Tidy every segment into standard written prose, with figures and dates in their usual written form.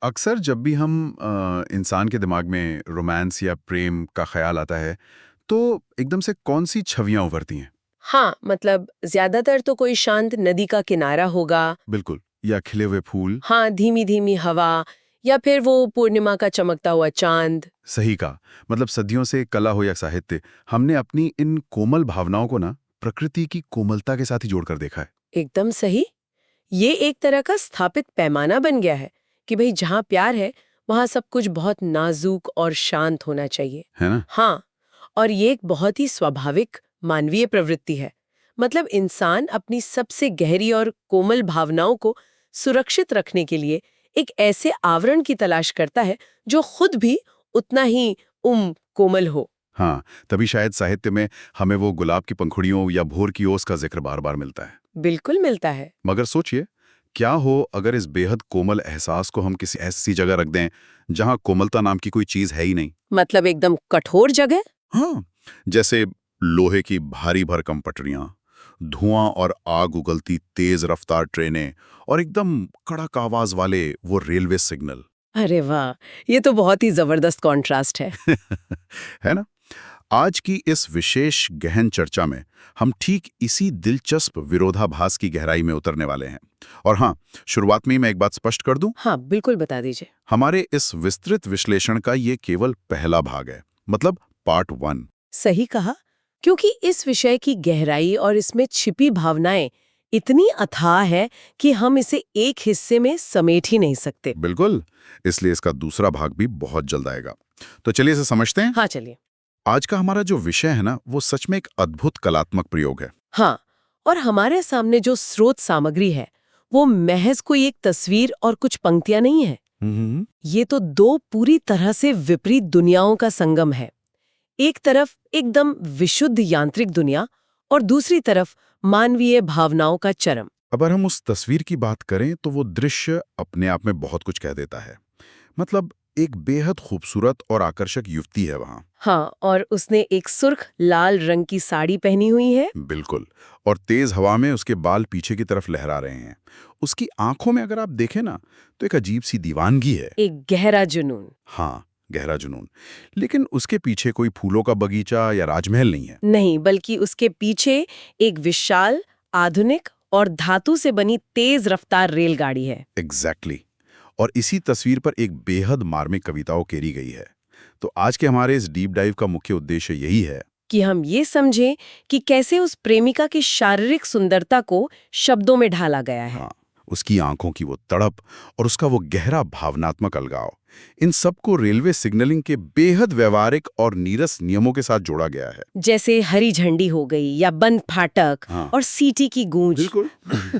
अक्सर जब भी हम इंसान के दिमाग में रोमांस या प्रेम का ख्याल आता है, तो एकदम से कौन-सी छवियाँ उभरती हैं? हाँ, मतलब ज्यादातर तो कोई शांत नदी का किनारा होगा। बिल्कुल, या खिले हुए फूल। हाँ, धीमी धीमी हवा, या फिर वो पूर्णिमा का चमकता हुआ चांद। सही कहा। मतलब सदियों से कला हो या साहित्य, हमने अपनी इन कोमल भावनाओं को ना प्रकृति की कोमलता के साथ ही जोड़कर देखा है। एकदम सही। ये एक तरह का स्थापित पैमाना बन गया है कि भाई जहाँ प्यार है वहाँ सब कुछ बहुत नाजुक और शांत होना चाहिए। है ना? हाँ, और ये एक बहुत ही स्वाभाविक मानवीय प्रवृत्ति है। मतलब इंसान अपनी सबसे गहरी और कोमल भावनाओं को सुरक्षित रखने के लिए एक ऐसे आवरण की तलाश करता है जो खुद भी उतना ही कोमल हो। हाँ, तभी शायद साहित्य में हमें वो गुलाब की पंखुड़ियों या भोर की ओस का जिक्र बार-बार मिलता है। बिल्कुल मिलता है। मगर सोचिए, क्या हो अगर इस बेहद कोमल एहसास को हम किसी ऐसी जगह रख दें, जहाँ कोमलता नाम की कोई चीज़ है ही नहीं? मतलब एकदम कठोर जगह। हाँ, जैसे लोहे की भारी भरकम पटरियां, धुआं और आग उगलती तेज रफ्तार ट्रेनें और एकदम कड़क आवाज वाले वो रेलवे सिग्नल। अरे वाह, ये तो बहुत ही जबरदस्त कॉन्ट्रास्ट है। है ना? आज की इस विशेष गहन चर्चा में हम ठीक इसी दिलचस्प विरोधाभास की गहराई में उतरने वाले हैं। और हाँ, शुरुआत में ही मैं एक बात स्पष्ट कर दूं, हाँ, बिल्कुल बता दीजिए। हमारे इस विस्तृत विश्लेषण का ये केवल पहला भाग है, मतलब पार्ट 1। सही कहा, क्योंकि इस विषय की गहराई और इसमें छिपी भावनाएं इतनी अथाह है कि हम इसे एक हिस्से में समेट ही नहीं सकते। बिल्कुल, इसलिए इसका दूसरा भाग भी बहुत जल्द आएगा। तो चलिए इसे समझते हैं। हाँ, चलिए। आज का हमारा जो विषय है ना, वो सच में एक अद्भुत कलात्मक प्रयोग है। हाँ, और हमारे सामने जो स्रोत सामग्री है वो महज कोई एक तस्वीर और कुछ पंक्तियां नहीं है। ये तो दो पूरी तरह से विपरीत दुनियाओं का संगम है। एक तरफ एकदम विशुद्ध यांत्रिक दुनिया और दूसरी तरफ मानवीय भावनाओं का चरम। अगर हम उस तस्वीर की बात करें तो वो दृश्य अपने आप में बहुत कुछ कह देता है। मतलब एक बेहद खूबसूरत और आकर्षक युवती है वहाँ। हाँ, और उसने एक सुर्ख लाल रंग की साड़ी पहनी हुई है। बिल्कुल। और तेज हवा में उसके बाल पीछे की तरफ लहरा रहे हैं। उसकी आंखों में अगर आप देखें ना, तो एक अजीब सी दीवानगी है। एक गहरा जुनून। हाँ, गहरा जुनून। लेकिन उसके पीछे कोई फूलों का बगीचा या राजमहल नहीं है। नहीं, बल्कि उसके पीछे एक विशाल, आधुनिक और धातु से बनी तेज रफ्तार रेलगाड़ी है। एग्जैक्टली। और इसी तस्वीर पर एक बेहद मार्मिक कविता उकेरी गई है। तो आज के हमारे इस डीप डाइव का मुख्य उद्देश्य यही है कि हम ये समझें कि कैसे उस प्रेमिका की शारीरिक सुंदरता को शब्दों में ढाला गया है। हाँ, उसकी आंखों की वो तड़प और उसका वो गहरा भावनात्मक अलगाव, इन सब को रेलवे सिग्नलिंग के बेहद व्यवहारिक और नीरस नियमों के साथ जोड़ा गया है। जैसे हरी झंडी हो गई या बंद फाटक हाँ, और सीटी की गूंज। बिल्कुल।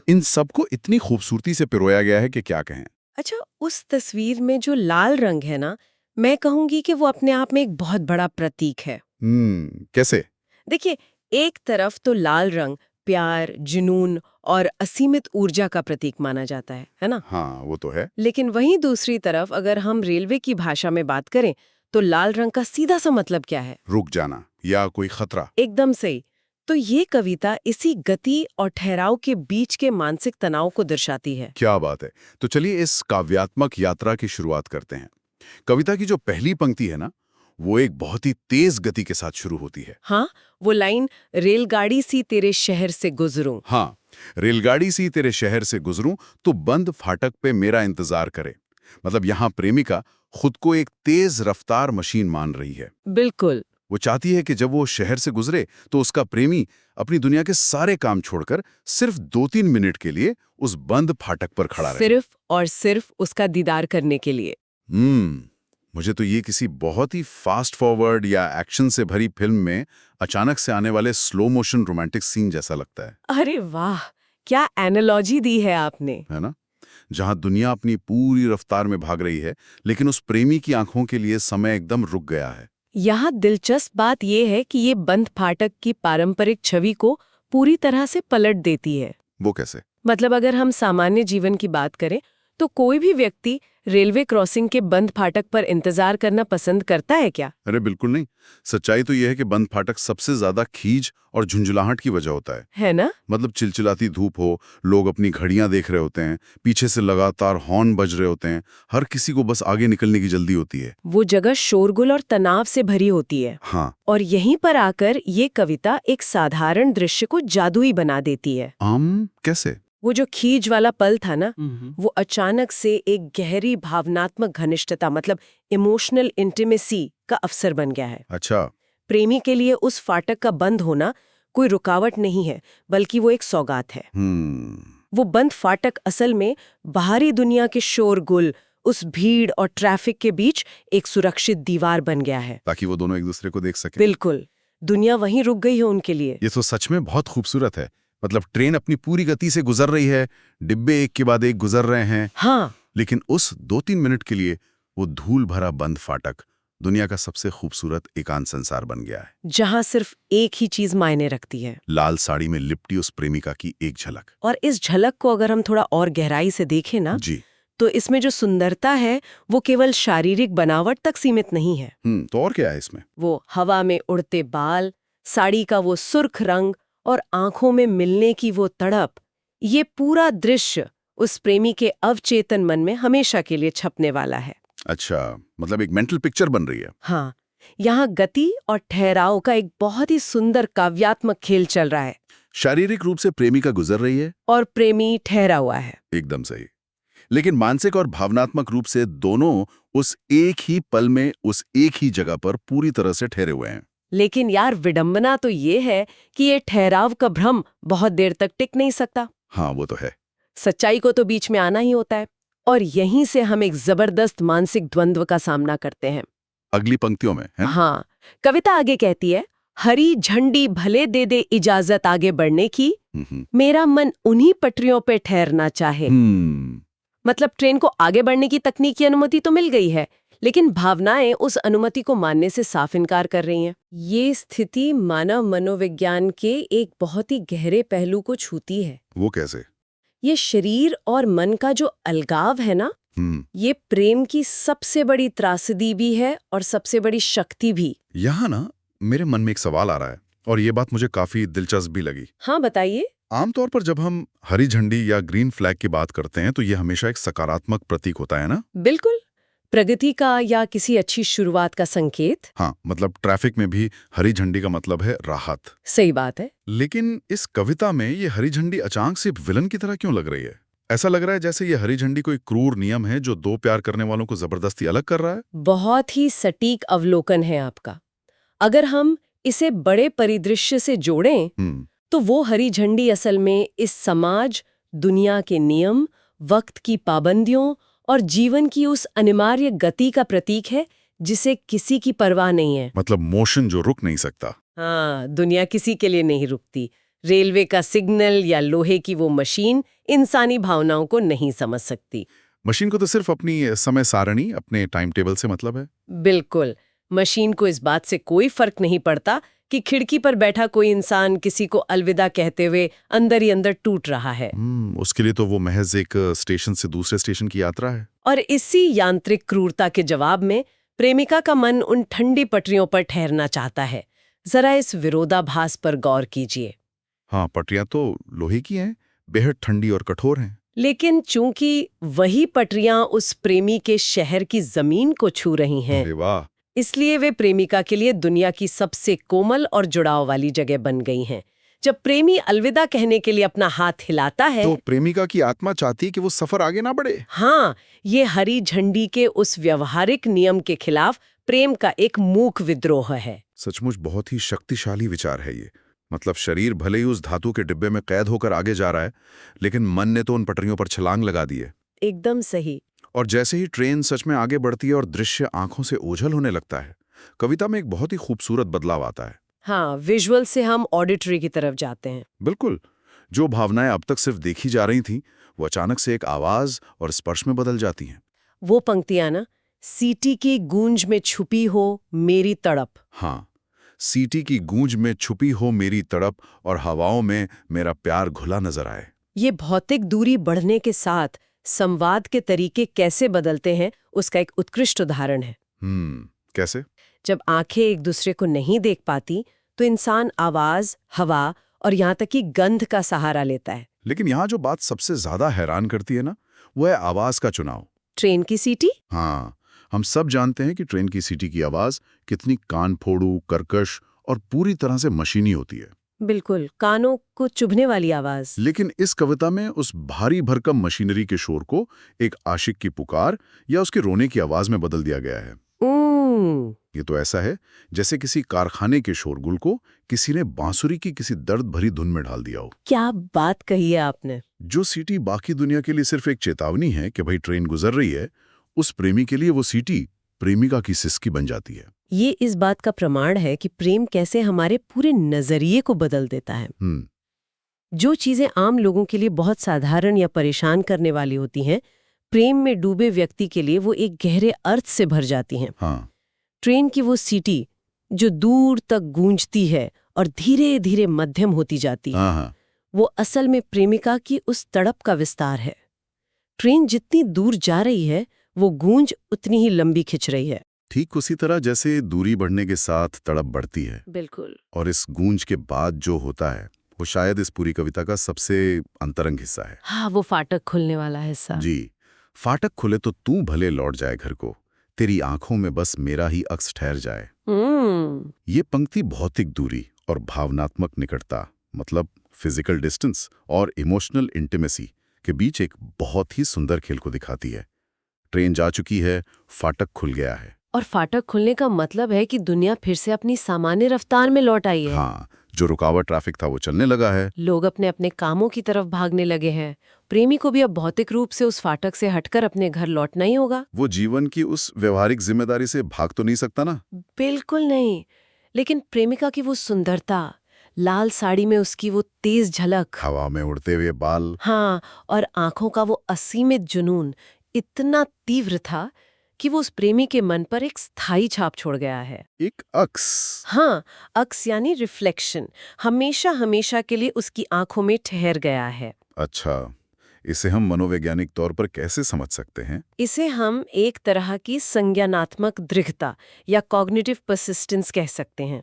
इन सबको इतनी खूबसूरती से पिरोया गया है कि क्या कहें। अच्छा, उस तस्वीर में जो लाल रंग है ना, मैं कहूंगी कि वो अपने आप में एक बहुत बड़ा प्रतीक है। कैसे? देखिए, एक तरफ तो लाल रंग प्यार, जुनून और असीमित ऊर्जा का प्रतीक माना जाता है ना? हाँ, वो तो है। लेकिन वहीं दूसरी तरफ अगर हम रेलवे की भाषा में बात करें तो लाल रंग का सीधा सा मतलब क्या है? रुक जाना या कोई खतरा। एकदम सही। तो ये कविता इसी गति और ठहराव के बीच के मानसिक तनाव को दर्शाती है। क्या बात है। तो चलिए इस काव्यात्मक यात्रा की शुरुआत करते हैं। कविता की जो पहली पंक्ति है ना, वो एक बहुत ही तेज गति के साथ शुरू होती है। हाँ, वो लाइन रेलगाड़ी सी तेरे शहर से गुजरूं। हाँ, रेलगाड़ी सी तेरे शहर से गुजरूं तो बंद फाटक पे मेरा इंतजार करे। मतलब यहाँ प्रेमिका खुद को एक तेज रफ्तार मशीन मान रही है। बिल्कुल। वो चाहती है कि जब वो शहर से गुजरे तो उसका प्रेमी अपनी दुनिया के सारे काम छोड़कर सिर्फ 2-3 मिनट के लिए उस बंद फाटक पर खड़ा रहे। सिर्फ और सिर्फ उसका दीदार करने के लिए। मुझे तो ये किसी बहुत ही फास्ट फॉरवर्ड या एक्शन से भरी फिल्म में अचानक से आने वाले स्लो मोशन रोमांटिक सीन जैसा लगता है। अरे वाह, क्या एनालॉजी दी है आपने। है ना? जहां दुनिया अपनी पूरी रफ्तार में भाग रही है, लेकिन उस प्रेमी की आंखों के लिए समय एकदम रुक गया है। यहाँ दिलचस्प बात यह है कि ये बंद फाटक की पारंपरिक छवि को पूरी तरह से पलट देती है। वो कैसे? मतलब अगर हम सामान्य जीवन की बात करें तो कोई भी व्यक्ति रेलवे क्रॉसिंग के बंद फाटक पर इंतजार करना पसंद करता है क्या? अरे बिल्कुल नहीं। सच्चाई तो यह है कि बंद फाटक सबसे ज्यादा खींच और झुंझुलाहट की वजह होता है। है ना? मतलब चिलचिलाती धूप हो, लोग अपनी घड़ियां देख रहे होते हैं, पीछे से लगातार हॉर्न बज रहे होते हैं, हर किसी को बस आगे निकलने की जल्दी होती है। वो जगह शोरगुल और तनाव से भरी होती है। हाँ। और यहीं पर आकर ये कविता एक साधारण दृश्य को जादुई बना देती है। कैसे? वो जो खींच वाला पल था ना, वो अचानक से एक गहरी भावनात्मक घनिष्ठता मतलब इमोशनल इंटीमेसी का अवसर बन गया है। अच्छा। प्रेमी के लिए उस फाटक का बंद होना कोई रुकावट नहीं है, बल्कि वो एक सौगात है। वो बंद फाटक असल में बाहरी दुनिया के शोरगुल, उस भीड़ और ट्रैफिक के बीच एक सुरक्षित दीवार बन गया है, ताकि वो दोनों एक दूसरे को देख सके। बिल्कुल। दुनिया वहीं रुक गई है उनके लिए। ये तो सच में बहुत खूबसूरत है। मतलब ट्रेन अपनी पूरी गति से गुजर रही है, डिब्बे एक के बाद एक गुजर रहे हैं। हाँ। लेकिन उस 2-3 मिनट के लिए वो धूल भरा बंद फाटक दुनिया का सबसे खूबसूरत एकांत संसार बन गया है, जहां सिर्फ एक ही चीज मायने रखती है, लाल साड़ी में लिपटी उस प्रेमिका की एक झलक। और इस झलक को अगर हम थोड़ा और गहराई से देखें ना, जी। तो इसमें जो सुंदरता है वो केवल शारीरिक बनावट तक सीमित नहीं है। तो और क्या है इसमें? वो हवा में उड़ते बाल, साड़ी का वो सुर्ख रंग और आंखों में मिलने की वो तड़प, ये पूरा दृश्य उस प्रेमी के अवचेतन मन में हमेशा के लिए छपने वाला है। अच्छा, मतलब एक मेंटल पिक्चर बन रही है। हाँ, यहाँ गति और ठहराव का एक बहुत ही सुंदर काव्यात्मक खेल चल रहा है। शारीरिक रूप से प्रेमिका गुजर रही है और प्रेमी ठहरा हुआ है। एकदम सही। लेकिन मानसिक और भावनात्मक रूप से दोनों उस एक ही पल में उस एक ही जगह पर पूरी तरह से ठहरे हुए हैं। लेकिन यार, विडंबना तो ये है कि ये ठहराव का भ्रम बहुत देर तक टिक नहीं सकता। हाँ, वो तो है। सच्चाई को तो बीच में आना ही होता है, और यहीं से हम एक जबरदस्त मानसिक द्वंद्व का सामना करते हैं अगली पंक्तियों में है। हाँ, कविता आगे कहती है, हरी झंडी भले दे दे इजाजत आगे बढ़ने की, मेरा मन उन्हीं पटरियों पे ठहरना चाहे। मतलब ट्रेन को आगे बढ़ने की तकनीकी अनुमति तो मिल गई है, लेकिन भावनाएं उस अनुमति को मानने से साफ इनकार कर रही हैं। ये स्थिति मानव मनोविज्ञान के एक बहुत ही गहरे पहलू को छूती है। वो कैसे? ये शरीर और मन का जो अलगाव है ना, ये प्रेम की सबसे बड़ी त्रासदी भी है और सबसे बड़ी शक्ति भी। यहाँ ना मेरे मन में एक सवाल आ रहा है, और ये बात मुझे काफी दिलचस्प भी लगी। हाँ, बताइए। आमतौर पर जब हम हरी झंडी या ग्रीन फ्लैग की बात करते हैं तो ये हमेशा एक सकारात्मक प्रतीक होता है ना? बिल्कुल, प्रगति का या किसी अच्छी शुरुआत का संकेत। हाँ, मतलब ट्रैफिक में भी हरी झंडी का मतलब है राहत। सही बात है। लेकिन इस कविता में ये हरी झंडी अचानक से विलन की तरह क्यों लग रही है? ऐसा लग रहा है जैसे ये हरी झंडी कोई क्रूर नियम है जो दो प्यार करने वालों को जबरदस्ती अलग कर रहा है। बहुत ही सटीक अवलोकन है आपका। अगर हम इसे बड़े परिदृश्य से जोड़ें, तो वो हरी झंडी असल में इस समाज, दुनिया के नियम, वक्त की पाबंदियों और जीवन की उस अनिवार्य गति का प्रतीक है जिसे किसी की परवाह नहीं है। मतलब मोशन जो रुक नहीं सकता। हाँ, दुनिया किसी के लिए नहीं रुकती। रेलवे का सिग्नल या लोहे की वो मशीन इंसानी भावनाओं को नहीं समझ सकती। मशीन को तो सिर्फ अपनी समय सारणी, अपने टाइम टेबल से मतलब है। बिल्कुल, मशीन को इस बात से कोई फर्क नहीं पड़ता कि खिड़की पर बैठा कोई इंसान किसी को अलविदा कहते हुए अंदर ही अंदर टूट रहा है। उसके लिए तो वो महज एक स्टेशन से दूसरे स्टेशन की यात्रा है। और इसी यांत्रिक क्रूरता के जवाब में प्रेमिका का मन उन ठंडी पटरियों पर ठहरना चाहता है। जरा इस विरोधाभास पर गौर कीजिए। हाँ, पटरियां तो लोहे की हैं, बेहद ठंडी और कठोर हैं। लेकिन चूंकि वही पटरियां उस प्रेमी के शहर की जमीन को छू रही हैं, अरे वाह, इसलिए वे प्रेमिका के लिए दुनिया की सबसे कोमल और जुड़ाव वाली जगह बन गई हैं। जब प्रेमी अलविदा कहने के लिए अपना हाथ हिलाता है, तो प्रेमिका की आत्मा चाहती है कि वो सफर आगे ना बढ़े। हाँ, ये हरी झंडी के उस व्यवहारिक नियम के खिलाफ प्रेम का एक मूक विद्रोह है। सचमुच बहुत ही शक्तिशाली विचार है ये। मतलब शरीर भले ही उस धातु के डिब्बे में कैद होकर आगे जा रहा है, लेकिन मन ने तो उन पटरियों पर छलांग लगा दी है। एकदम सही। और जैसे ही ट्रेन सच में आगे बढ़ती है और दृश्य आंखों से ओझल होने लगता है, कविता में एक बहुत ही खूबसूरत बदलाव आता है। हाँ, विजुअल से हम ऑडिटरी की तरफ जाते हैं। बिल्कुल, जो भावनाएं अब तक सिर्फ देखी जा रही थीं, वो अचानक से एक आवाज और स्पर्श में बदल जाती हैं। वो पंक्तियां ना, सीटी की गूंज में छुपी हो मेरी तड़प। हाँ, सीटी की गूंज में छुपी हो मेरी तड़प और हवाओं में मेरा प्यार घुला नजर आए। ये भौतिक दूरी बढ़ने के साथ संवाद के तरीके कैसे बदलते हैं उसका एक उत्कृष्ट उदाहरण है। कैसे? जब आंखें एक दूसरे को नहीं देख पाती तो इंसान आवाज, हवा और यहाँ तक कि गंध का सहारा लेता है। लेकिन यहाँ जो बात सबसे ज्यादा हैरान करती है ना, वो है आवाज का चुनाव। ट्रेन की सीटी? हाँ, हम सब जानते हैं कि ट्रेन की सीटी की आवाज कितनी कान फोड़ू, कर्कश और पूरी तरह से मशीनी होती है। बिल्कुल, कानों को चुभने वाली आवाज। लेकिन इस कविता में उस भारी भरकम मशीनरी के शोर को एक आशिक की पुकार या उसके रोने की आवाज में बदल दिया गया है। ये तो ऐसा है जैसे किसी कारखाने के शोरगुल को किसी ने बांसुरी की किसी दर्द भरी धुन में ढाल दिया हो। क्या बात कही है आपने। जो सीटी बाकी दुनिया के लिए सिर्फ एक चेतावनी है कि भाई ट्रेन गुजर रही है, उस प्रेमी के लिए वो सीटी प्रेमिका की सिसकी बन जाती है। ये इस बात का प्रमाण है कि प्रेम कैसे हमारे पूरे नजरिए को बदल देता है। जो चीजें आम लोगों के लिए बहुत साधारण या परेशान करने वाली होती हैं, प्रेम में डूबे व्यक्ति के लिए वो एक गहरे अर्थ से भर जाती हैं। हाँ। ट्रेन की वो सीटी जो दूर तक गूंजती है और धीरे धीरे मध्यम होती जाती है, हाँ। वो असल में प्रेमिका की उस तड़प का विस्तार है। ट्रेन जितनी दूर जा रही है, वो गूंज उतनी ही लंबी खिंच रही है। ठीक उसी तरह जैसे दूरी बढ़ने के साथ तड़प बढ़ती है। बिल्कुल। और इस गूंज के बाद जो होता है वो शायद इस पूरी कविता का सबसे अंतरंग हिस्सा है। हाँ, वो फाटक खुलने वाला हिस्सा। जी, फाटक खुले तो तू भले लौट जाए घर को, तेरी आंखों में बस मेरा ही अक्स ठहर जाए। ये पंक्ति भौतिक दूरी और भावनात्मक निकटता, मतलब फिजिकल डिस्टेंस और इमोशनल इंटीमेसी के बीच एक बहुत ही सुंदर खेल को दिखाती है। ट्रेन जा चुकी है, फाटक खुल गया है। और फाटक खुलने का मतलब है कि दुनिया फिर से अपनी सामान्य रफ्तार में लौट आई है। हाँ, जो रुकावट ट्रैफिक था वो चलने लगा है। लोग अपने अपने कामों की तरफ भागने लगे हैं। प्रेमी को भी अब भौतिक रूप से उस फाटक से हटकर अपने घर लौटना ही होगा। वो जीवन की उस व्यवहारिक जिम्मेदारी से भाग तो नहीं सकता ना। बिल्कुल नहीं। लेकिन प्रेमिका की वो सुंदरता, लाल साड़ी में उसकी वो तेज झलक, हवा में उड़ते हुए बाल, हाँ, और आंखों का वो असीमित जुनून इतना तीव्र था कि वो उस प्रेमी के मन पर एक स्थायी छाप छोड़ गया है। एक अक्स। हाँ, अक्स यानी रिफ्लेक्शन, हमेशा हमेशा के लिए उसकी आंखों में ठहर गया है। अच्छा, इसे हम मनोवैज्ञानिक तौर पर कैसे समझ सकते हैं? इसे हम एक तरह की संज्ञानात्मक दृढ़ता या कॉग्निटिव परसिस्टेंस कह सकते हैं।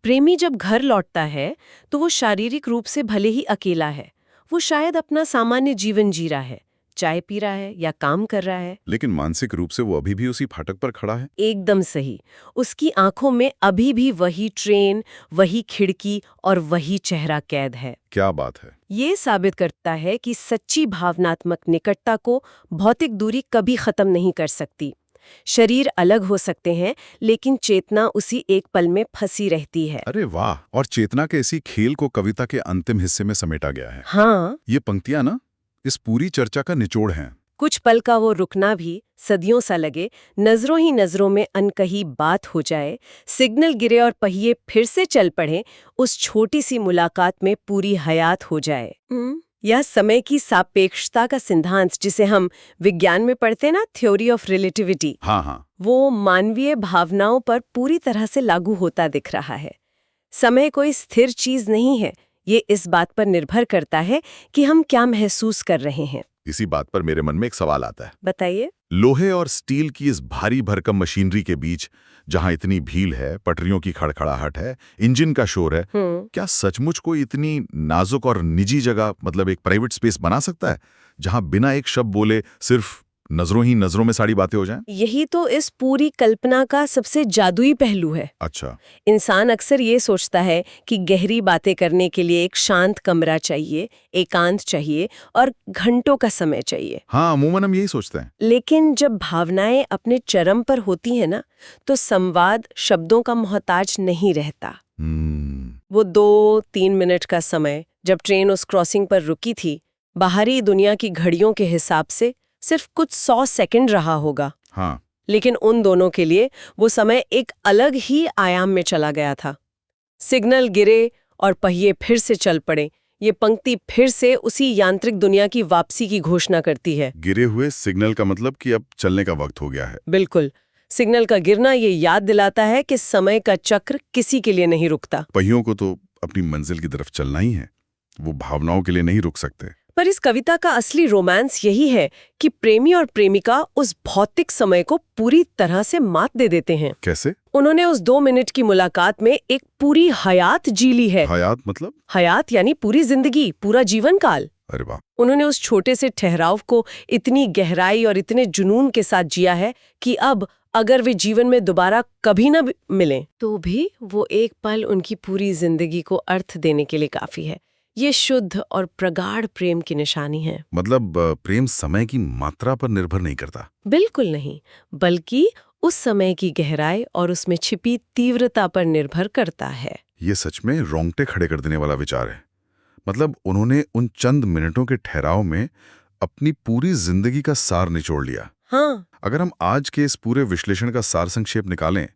प्रेमी जब घर लौटता है तो वो शारीरिक रूप से भले ही अकेला है, वो शायद अपना सामान्य जीवन जी रहा है, चाय पी रहा है या काम कर रहा है, लेकिन मानसिक रूप से वो अभी भी उसी फाटक पर खड़ा है। एकदम सही। उसकी आंखों में अभी भी वही ट्रेन, वही खिड़की और वही चेहरा कैद है। क्या बात है। ये साबित करता है कि सच्ची भावनात्मक निकटता को भौतिक दूरी कभी खत्म नहीं कर सकती। शरीर अलग हो सकते हैं, लेकिन चेतना उसी एक पल में फंसी रहती है। अरे वाह, और चेतना के इसी खेल को कविता के अंतिम हिस्से में समेटा गया है। हाँ, ये पंक्तियां ना इस पूरी चर्चा का निचोड़ हैं। कुछ पल का वो रुकना भी सदियों सा लगे, नजरों ही नजरों में अनकही बात हो जाए, सिग्नल गिरे और पहिए फिर से चल पड़े, उस छोटी सी मुलाकात में पूरी हयात हो जाए। यह समय की सापेक्षता का सिद्धांत, जिसे हम विज्ञान में पढ़ते ना, थ्योरी ऑफ रिलेटिविटी, हाँ, वो मानवीय भावनाओं पर पूरी तरह से लागू होता दिख रहा है। समय कोई स्थिर चीज नहीं है, ये इस बात पर निर्भर करता है कि हम क्या महसूस कर रहे हैं। इसी बात पर मेरे मन में एक सवाल आता है। बताइए। लोहे और स्टील की इस भारी भरकम मशीनरी के बीच जहां इतनी भीड़ है, पटरियों की खड़खड़ाहट है, इंजन का शोर है, क्या सचमुच कोई इतनी नाजुक और निजी जगह, मतलब एक प्राइवेट स्पेस बना सकता है जहां बिना एक शब्द बोले सिर्फ नजरों ही नजरों में सारी बातें हो जाएं? यही तो इस पूरी कल्पना का सबसे जादुई पहलू है। अच्छा। इंसान अक्सर ये सोचता है कि गहरी बातें करने के लिए एक शांत कमरा चाहिए, एकांत चाहिए और घंटों का समय चाहिए। हाँ, अमूमन हम यही सोचते हैं। लेकिन जब भावनाएं अपने चरम पर होती हैं ना, तो संवाद शब्दों का मोहताज नहीं रहता। वो 2-3 मिनट का समय जब ट्रेन उस क्रॉसिंग पर रुकी थी, बाहरी दुनिया की घड़ियों के हिसाब से सिर्फ कुछ 100 सेकंड रहा होगा। हाँ। लेकिन उन दोनों के लिए वो समय एक अलग ही आयाम में चला गया था। सिग्नल गिरे और पहिए फिर से चल पड़े। ये पंक्ति फिर से उसी यांत्रिक दुनिया की वापसी की घोषणा करती है। गिरे हुए सिग्नल का मतलब कि अब चलने का वक्त हो गया है। बिल्कुल। सिग्नल का गिरना ये याद दिलाता है कि समय का चक्र किसी के लिए नहीं रुकता। पहियों को तो अपनी मंजिल की तरफ चलना ही है, वो भावनाओं के लिए नहीं रुक सकते। पर इस कविता का असली रोमांस यही है कि प्रेमी और प्रेमिका उस भौतिक समय को पूरी तरह से मात दे देते हैं। कैसे? उन्होंने उस 2 मिनट की मुलाकात में एक पूरी हयात जी ली है। हयात मतलब? हयात यानी पूरी जिंदगी, पूरा जीवन काल। अरे वाह! उन्होंने उस छोटे से ठहराव को इतनी गहराई और इतने जुनून के साथ जिया है कि अब अगर वे जीवन में दोबारा कभी न मिलें तो भी वो एक पल उनकी पूरी जिंदगी को अर्थ देने के लिए काफी है। ये शुद्ध और प्रगाढ़ प्रेम की निशानी है। मतलब प्रेम समय की मात्रा पर निर्भर नहीं करता। बिल्कुल नहीं, बल्कि उस समय की गहराई और उसमें छिपी तीव्रता पर निर्भर करता है। ये सच में रोंगटे खड़े कर देने वाला विचार है। मतलब उन्होंने उन चंद मिनटों के ठहराव में अपनी पूरी जिंदगी का सार निचोड़ लिया। हाँ, अगर हम आज के इस पूरे विश्लेषण का सार संक्षेप निकालें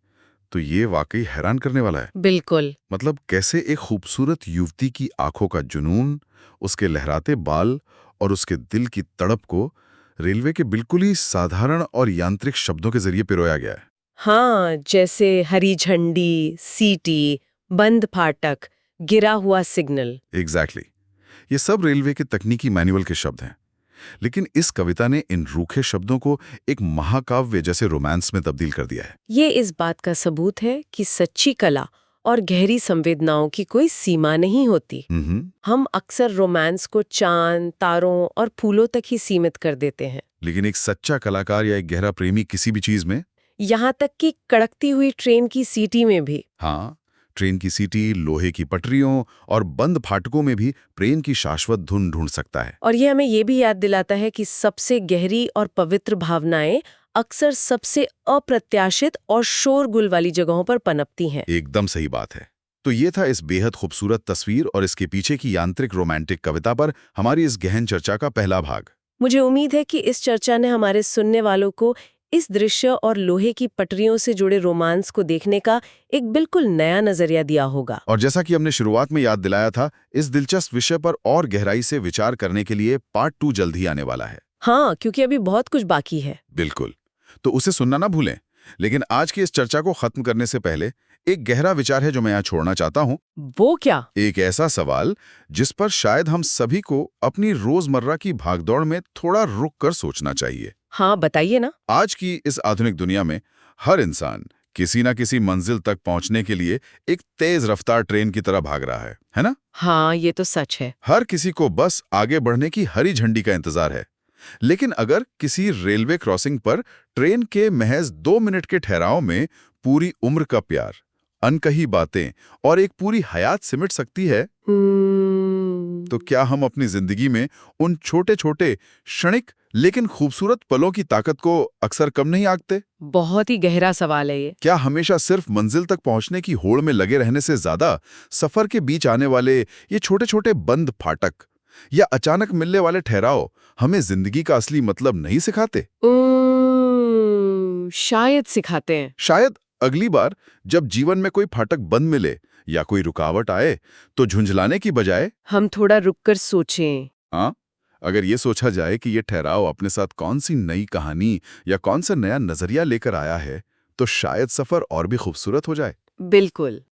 तो ये वाकई हैरान करने वाला है। बिल्कुल। मतलब कैसे एक खूबसूरत युवती की आंखों का जुनून, उसके लहराते बाल और उसके दिल की तड़प को रेलवे के बिल्कुल ही साधारण और यांत्रिक शब्दों के जरिए पिरोया गया है। हाँ, जैसे हरी झंडी, सीटी, बंद फाटक, गिरा हुआ सिग्नल। एग्जैक्टली। ये सब रेलवे के तकनीकी मैनुअल के शब्द हैं, लेकिन इस कविता ने इन रूखे शब्दों को एक महाकाव्य जैसे रोमांस में तब्दील कर दिया है। ये इस बात का सबूत है कि सच्ची कला और गहरी संवेदनाओं की कोई सीमा नहीं होती। हम अक्सर रोमांस को चांद, तारों और फूलों तक ही सीमित कर देते हैं। लेकिन एक सच्चा कलाकार या एक गहरा प्रेमी किसी भी चीज में, यहाँ तक कि कड़कती हुई ट्रेन की सीटी में भी। हाँ, ट्रेन की सीटी, लोहे की पटरियों और बंद फाटकों में भी प्रेम की शाश्वत धुन ढूंढ सकता है। और ये हमें ये भी याद दिलाता है कि सबसे गहरी और पवित्र भावनाएं अक्सर सबसे अप्रत्याशित और शोरगुल वाली जगहों पर पनपती हैं। एकदम सही बात है। तो ये था इस बेहद खूबसूरत तस्वीर और इसके पीछे की यांत्रिक रोमांटिक कविता पर हमारी इस गहन चर्चा का पहला भाग। मुझे उम्मीद है कि इस चर्चा ने हमारे सुनने वालों को इस दृश्य और लोहे की पटरियों से जुड़े रोमांस को देखने का एक बिल्कुल नया नजरिया दिया होगा। और जैसा कि हमने शुरुआत में याद दिलाया था, इस दिलचस्प विषय पर और गहराई से विचार करने के लिए पार्ट 2 जल्द ही आने वाला है। हाँ, क्योंकि अभी बहुत कुछ बाकी है। बिल्कुल, तो उसे सुनना ना भूलें। लेकिन आज की इस चर्चा को खत्म करने से पहले एक गहरा विचार है जो मैं यहाँ छोड़ना चाहता हूँ। वो क्या? एक ऐसा सवाल जिस पर शायद हम सभी को अपनी रोजमर्रा की भागदौड़ में थोड़ा रुक कर सोचना चाहिए। हाँ, बताइए ना। आज की इस आधुनिक दुनिया में हर इंसान किसी ना किसी मंजिल तक पहुंचने के लिए एक तेज रफ्तार ट्रेन की तरह भाग रहा है ना? हाँ, ये तो सच है। हर किसी को बस आगे बढ़ने की हरी झंडी का इंतजार है। लेकिन अगर किसी रेलवे क्रॉसिंग पर ट्रेन के महज 2 मिनट के ठहराव में पूरी उम्र का प्यार, अनकही बातें और एक पूरी हयात सिमट सकती है, तो क्या हम अपनी जिंदगी में उन छोटे छोटे क्षणिक लेकिन खूबसूरत पलों की ताकत को अक्सर कम नहीं आंकते? बहुत ही गहरा सवाल है ये। क्या हमेशा सिर्फ मंजिल तक पहुंचने की होड़ में लगे रहने से ज्यादा सफर के बीच आने वाले ये छोटे छोटे बंद फाटक या अचानक मिलने वाले ठहराव हमें जिंदगी का असली मतलब नहीं सिखाते? शायद सिखाते हैं। शायद अगली बार जब जीवन में कोई फाटक बंद मिले या कोई रुकावट आए तो झुंझलाने की बजाय हम थोड़ा रुककर सोचें। हाँ, अगर ये सोचा जाए कि ये ठहराव अपने साथ कौन सी नई कहानी या कौन सा नया नजरिया लेकर आया है, तो शायद सफर और भी खूबसूरत हो जाए। बिल्कुल।